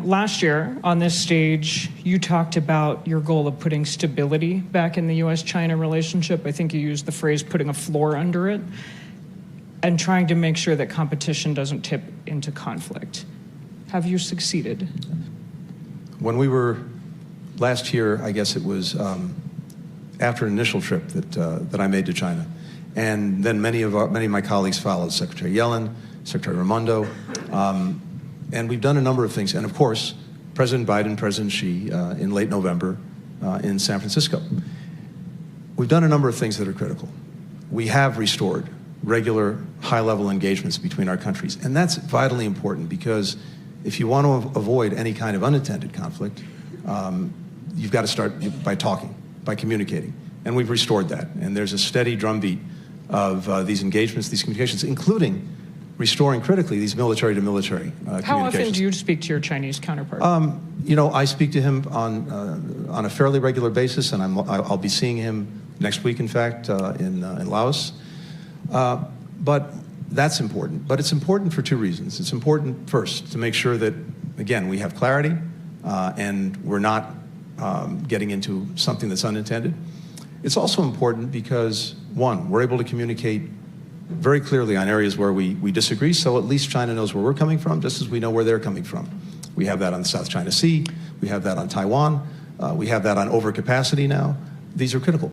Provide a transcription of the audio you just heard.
last year on this stage, you talked about your goal of putting stability back in the U.S.-China relationship. I think you used the phrase putting a floor under it and trying to make sure that competition doesn't tip into conflict. Have you succeeded? When we were last year, I guess it was after an initial trip that I made to China, and then many of my colleagues followed, Secretary Yellen, Secretary Raimondo, and we've done a number of things. And of course, President Biden, President Xi, in late November in San Francisco. We've done a number of things that are critical. We have restored regular high-level engagements between our countries, and that's vitally important because if you want to avoid any kind of unintended conflict, you've got to start by talking, by communicating. And we've restored that. And there's a steady drumbeat of these engagements, these communications, including restoring critically these military-to-military communications. How often do you speak to your Chinese counterpart? You know, I speak to him on a fairly regular basis, and I'll be seeing him next week, in fact, in Laos. But that's important. But it's important for two reasons. It's important, first, to make sure that, again, we have clarity and we're not getting into something that's unintended. It's also important because, one, we're able to communicate very clearly on areas where we disagree, so at least China knows where we're coming from, just as we know where they're coming from. We have that on the South China Sea. We have that on Taiwan. We have that on overcapacity now. These are critical.